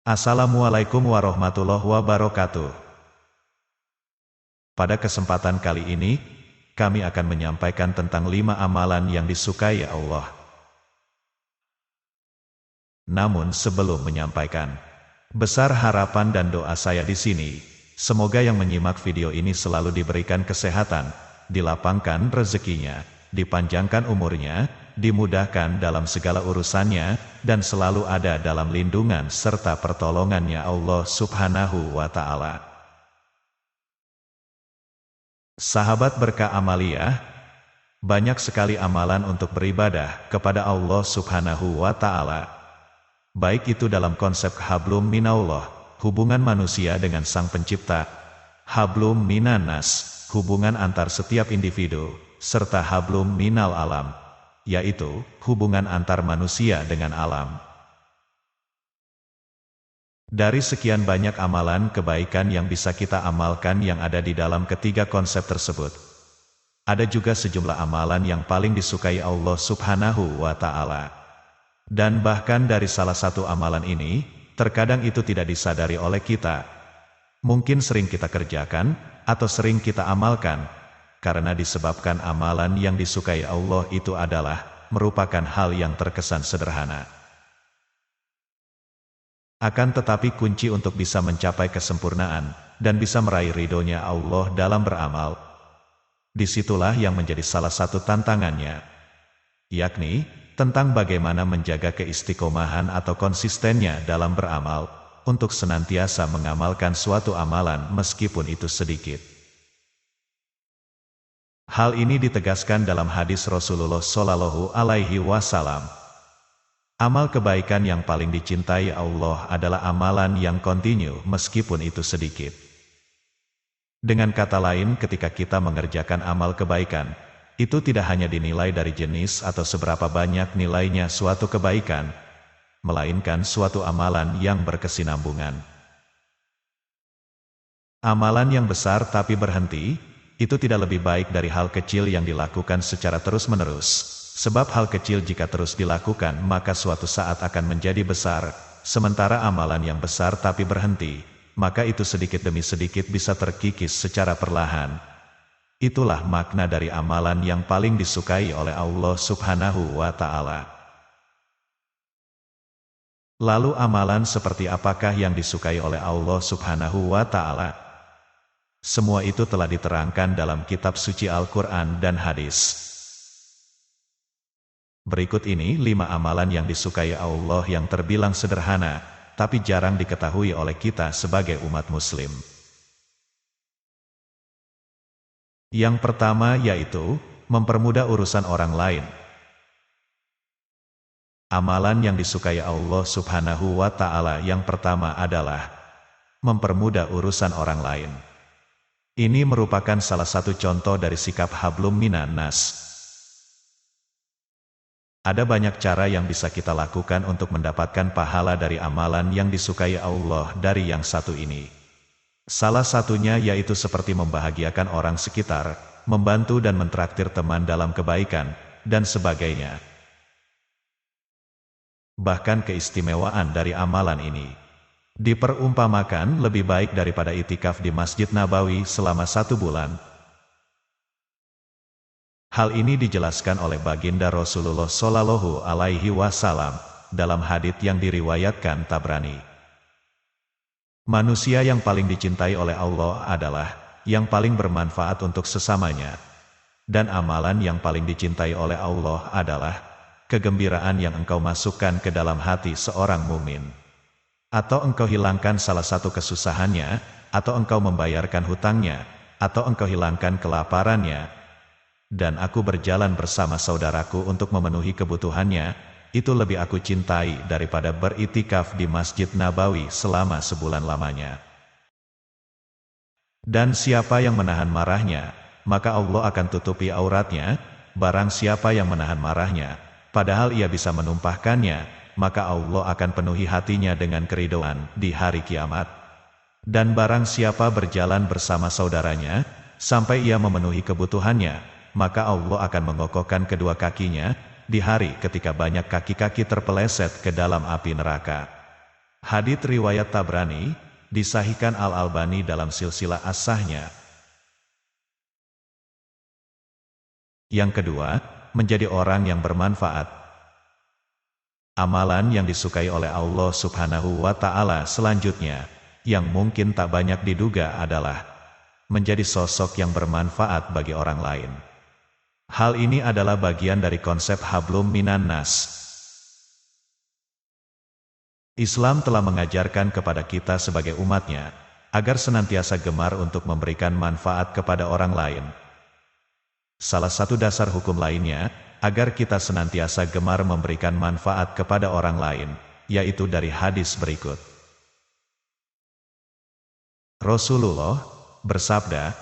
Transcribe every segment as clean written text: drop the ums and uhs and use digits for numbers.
Assalamualaikum warahmatullahi wabarakatuh. Pada kesempatan kali ini, kami akan menyampaikan tentang 5 amalan yang disukai Allah. Namun sebelum menyampaikan, besar harapan dan doa saya di sini, semoga yang menyimak video ini selalu diberikan kesehatan, dilapangkan rezekinya, dipanjangkan umurnya, dimudahkan dalam segala urusannya, dan selalu ada dalam lindungan serta pertolongannya Allah Subhanahu wa Ta'ala. Sahabat berkah amaliyah, banyak sekali amalan untuk beribadah kepada Allah Subhanahu wa Ta'ala. Baik itu dalam konsep hablum minallah, hubungan manusia dengan Sang Pencipta, hablum minanas, hubungan antar setiap individu, serta hablum minal alam, yaitu hubungan antar manusia dengan alam. Dari sekian banyak amalan kebaikan yang bisa kita amalkan yang ada di dalam ketiga konsep tersebut, ada juga sejumlah amalan yang paling disukai Allah Subhanahu wa Ta'ala. Dan bahkan dari salah satu amalan ini, terkadang itu tidak disadari oleh kita. Mungkin sering kita kerjakan, atau sering kita amalkan, karena disebabkan amalan yang disukai Allah itu adalah, merupakan hal yang terkesan sederhana. Akan tetapi kunci untuk bisa mencapai kesempurnaan, dan bisa meraih ridhonya Allah dalam beramal, disitulah yang menjadi salah satu tantangannya, yakni, tentang bagaimana menjaga keistiqomahan atau konsistennya dalam beramal, untuk senantiasa mengamalkan suatu amalan meskipun itu sedikit. Hal ini ditegaskan dalam hadis Rasulullah Shallallahu Alaihi Wasallam. Amal kebaikan yang paling dicintai Allah adalah amalan yang kontinu meskipun itu sedikit. Dengan kata lain, ketika kita mengerjakan amal kebaikan, itu tidak hanya dinilai dari jenis atau seberapa banyak nilainya suatu kebaikan, melainkan suatu amalan yang berkesinambungan. Amalan yang besar tapi berhenti, itu tidak lebih baik dari hal kecil yang dilakukan secara terus-menerus, sebab hal kecil jika terus dilakukan maka suatu saat akan menjadi besar, sementara amalan yang besar tapi berhenti, maka itu sedikit demi sedikit bisa terkikis secara perlahan. Itulah makna dari amalan yang paling disukai oleh Allah Subhanahu wa Ta'ala. Lalu amalan seperti apakah yang disukai oleh Allah Subhanahu wa Ta'ala? Semua itu telah diterangkan dalam kitab suci Al-Quran dan hadis. Berikut ini 5 amalan yang disukai Allah yang terbilang sederhana, tapi jarang diketahui oleh kita sebagai umat muslim. Yang pertama yaitu, mempermudah urusan orang lain. Amalan yang disukai Allah Subhanahu wa Ta'ala yang pertama adalah, mempermudah urusan orang lain. Ini merupakan salah satu contoh dari sikap hablum minan nas. Ada banyak cara yang bisa kita lakukan untuk mendapatkan pahala dari amalan yang disukai Allah dari yang satu ini. Salah satunya yaitu seperti membahagiakan orang sekitar, membantu dan mentraktir teman dalam kebaikan, dan sebagainya. Bahkan keistimewaan dari amalan ini diperumpamakan lebih baik daripada itikaf di Masjid Nabawi selama 1 bulan. Hal ini dijelaskan oleh baginda Rasulullah Shallallahu Alaihi Wasallam dalam hadits yang diriwayatkan Tabrani. Manusia yang paling dicintai oleh Allah adalah yang paling bermanfaat untuk sesamanya, dan amalan yang paling dicintai oleh Allah adalah kegembiraan yang engkau masukkan ke dalam hati seorang mukmin. Atau engkau hilangkan salah satu kesusahannya, atau engkau membayarkan hutangnya, atau engkau hilangkan kelaparannya, dan aku berjalan bersama saudaraku untuk memenuhi kebutuhannya, itu lebih aku cintai daripada beritikaf di Masjid Nabawi selama 1 bulan lamanya. Dan siapa yang menahan marahnya, maka Allah akan tutupi auratnya, barang siapa yang menahan marahnya, padahal ia bisa menumpahkannya, maka Allah akan penuhi hatinya dengan keridhaan di hari kiamat. Dan barang siapa berjalan bersama saudaranya, sampai ia memenuhi kebutuhannya, maka Allah akan mengokohkan kedua kakinya, di hari ketika banyak kaki-kaki terpeleset ke dalam api neraka. Hadits riwayat Tabrani, disahihkan Al-Albani dalam silsilah as-sahihnya. Yang kedua, menjadi orang yang bermanfaat. Amalan yang disukai oleh Allah Subhanahu wa Ta'ala selanjutnya, yang mungkin tak banyak diduga adalah menjadi sosok yang bermanfaat bagi orang lain. Hal ini adalah bagian dari konsep hablum minan nas. Islam telah mengajarkan kepada kita sebagai umatnya, agar senantiasa gemar untuk memberikan manfaat kepada orang lain. Salah satu dasar hukum lainnya, agar kita senantiasa gemar memberikan manfaat kepada orang lain, yaitu dari hadis berikut. Rasulullah bersabda,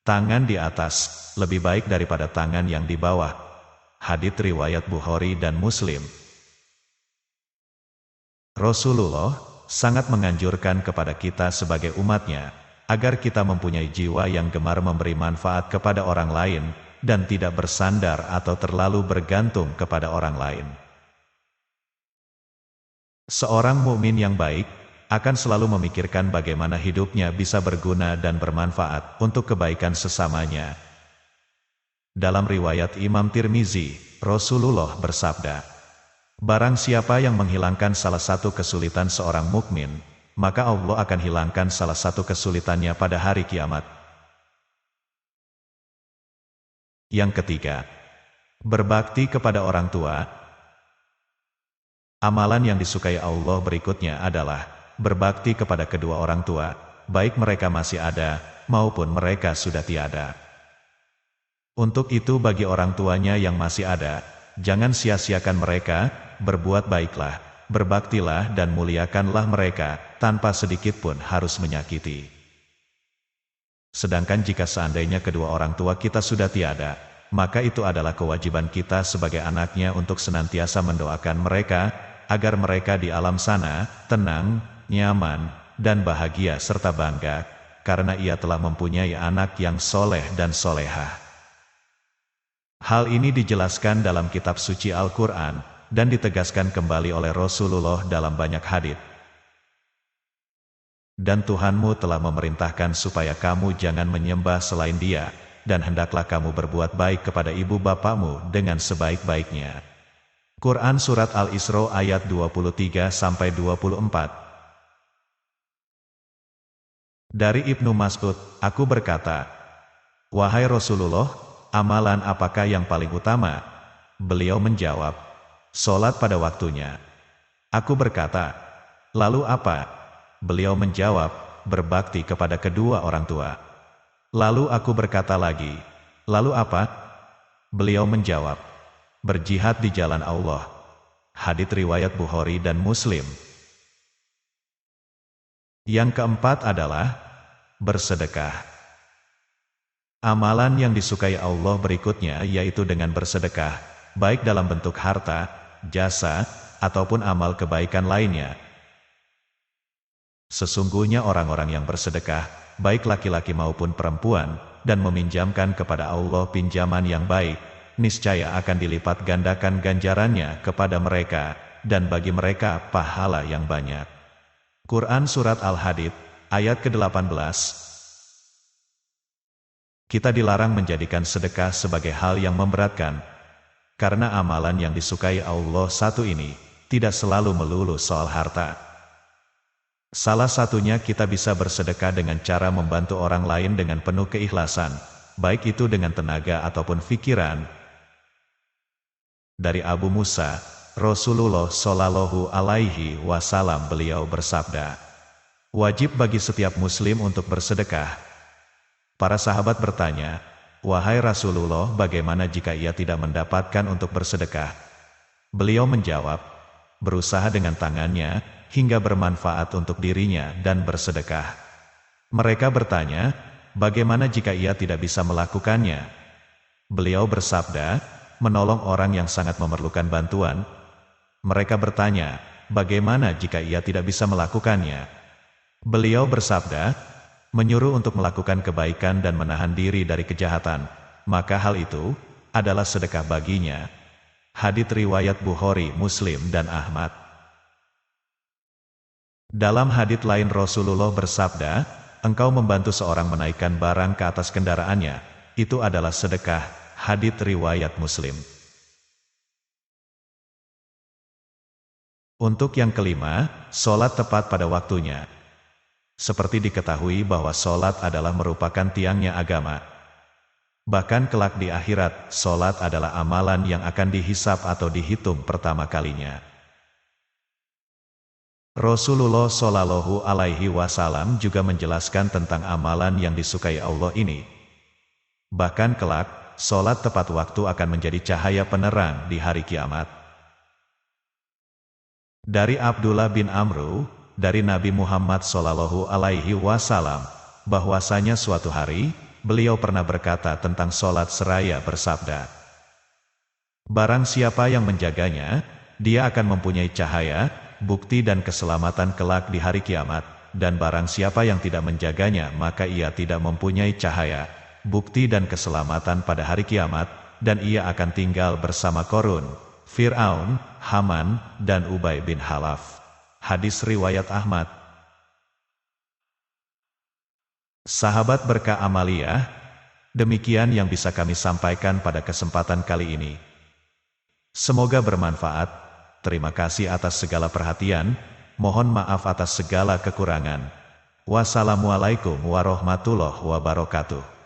tangan di atas lebih baik daripada tangan yang di bawah. Hadits riwayat Bukhari dan Muslim. Rasulullah sangat menganjurkan kepada kita sebagai umatnya, agar kita mempunyai jiwa yang gemar memberi manfaat kepada orang lain, dan tidak bersandar atau terlalu bergantung kepada orang lain. Seorang mukmin yang baik, akan selalu memikirkan bagaimana hidupnya bisa berguna dan bermanfaat untuk kebaikan sesamanya. Dalam riwayat Imam Tirmizi, Rasulullah bersabda, barang siapa yang menghilangkan salah satu kesulitan seorang mukmin, maka Allah akan hilangkan salah satu kesulitannya pada hari kiamat. Yang ketiga, berbakti kepada orang tua. Amalan yang disukai Allah berikutnya adalah berbakti kepada kedua orang tua, baik mereka masih ada, maupun mereka sudah tiada. Untuk itu bagi orang tuanya yang masih ada, jangan sia-siakan mereka, berbuat baiklah, berbaktilah dan muliakanlah mereka, tanpa sedikit pun harus menyakiti. Sedangkan jika seandainya kedua orang tua kita sudah tiada, maka itu adalah kewajiban kita sebagai anaknya untuk senantiasa mendoakan mereka, agar mereka di alam sana, tenang, nyaman, dan bahagia serta bangga, karena ia telah mempunyai anak yang soleh dan solehah. Hal ini dijelaskan dalam kitab suci Al-Quran, dan ditegaskan kembali oleh Rasulullah dalam banyak hadits. Dan Tuhanmu telah memerintahkan supaya kamu jangan menyembah selain Dia, dan hendaklah kamu berbuat baik kepada ibu bapakmu dengan sebaik-baiknya. Quran Surat Al-Isra ayat 23-24. Dari Ibnu Mas'ud, aku berkata, wahai Rasulullah, amalan apakah yang paling utama? Beliau menjawab, salat pada waktunya. Aku berkata, lalu apa? Beliau menjawab, berbakti kepada kedua orang tua. Lalu aku berkata lagi, lalu apa? Beliau menjawab, berjihad di jalan Allah. Hadits riwayat Bukhari dan Muslim. Yang keempat adalah bersedekah. Amalan yang disukai Allah berikutnya yaitu dengan bersedekah, baik dalam bentuk harta, jasa, ataupun amal kebaikan lainnya. Sesungguhnya orang-orang yang bersedekah, baik laki-laki maupun perempuan, dan meminjamkan kepada Allah pinjaman yang baik, niscaya akan dilipat gandakan ganjarannya kepada mereka, dan bagi mereka pahala yang banyak. Quran Surat Al-Hadid, ayat ke-18. Kita dilarang menjadikan sedekah sebagai hal yang memberatkan, karena amalan yang disukai Allah satu ini, tidak selalu melulu soal harta. Salah satunya kita bisa bersedekah dengan cara membantu orang lain dengan penuh keikhlasan, baik itu dengan tenaga ataupun pikiran. Dari Abu Musa, Rasulullah Shallallahu Alaihi Wasallam beliau bersabda, wajib bagi setiap muslim untuk bersedekah. Para sahabat bertanya, wahai Rasulullah, bagaimana jika ia tidak mendapatkan untuk bersedekah? Beliau menjawab, berusaha dengan tangannya, hingga bermanfaat untuk dirinya dan bersedekah. Mereka bertanya, bagaimana jika ia tidak bisa melakukannya? Beliau bersabda, menolong orang yang sangat memerlukan bantuan. Mereka bertanya, bagaimana jika ia tidak bisa melakukannya? Beliau bersabda, menyuruh untuk melakukan kebaikan dan menahan diri dari kejahatan, maka hal itu adalah sedekah baginya. Hadits riwayat Bukhari, Muslim dan Ahmad. Dalam hadits lain Rasulullah bersabda, engkau membantu seorang menaikkan barang ke atas kendaraannya, itu adalah sedekah. Hadits riwayat Muslim. Untuk yang kelima, sholat tepat pada waktunya. Seperti diketahui bahwa sholat adalah merupakan tiangnya agama. Bahkan kelak di akhirat, sholat adalah amalan yang akan dihisap atau dihitung pertama kalinya. Rasulullah Shallallahu Alaihi Wasallam juga menjelaskan tentang amalan yang disukai Allah ini. Bahkan kelak, sholat tepat waktu akan menjadi cahaya penerang di hari kiamat. Dari Abdullah bin Amru, dari Nabi Muhammad Shallallahu Alaihi Wasallam, bahwasanya suatu hari, beliau pernah berkata tentang sholat seraya bersabda, barang siapa yang menjaganya, dia akan mempunyai cahaya, bukti dan keselamatan kelak di hari kiamat, dan barang siapa yang tidak menjaganya maka ia tidak mempunyai cahaya, bukti dan keselamatan pada hari kiamat, dan ia akan tinggal bersama Korun, Fir'aun, Haman, dan Ubay bin Khalaf. Hadis riwayat Ahmad. Sahabat berkah Amaliyah, demikian yang bisa kami sampaikan pada kesempatan kali ini. Semoga bermanfaat. Terima kasih atas segala perhatian, mohon maaf atas segala kekurangan. Wassalamualaikum warahmatullahi wabarakatuh.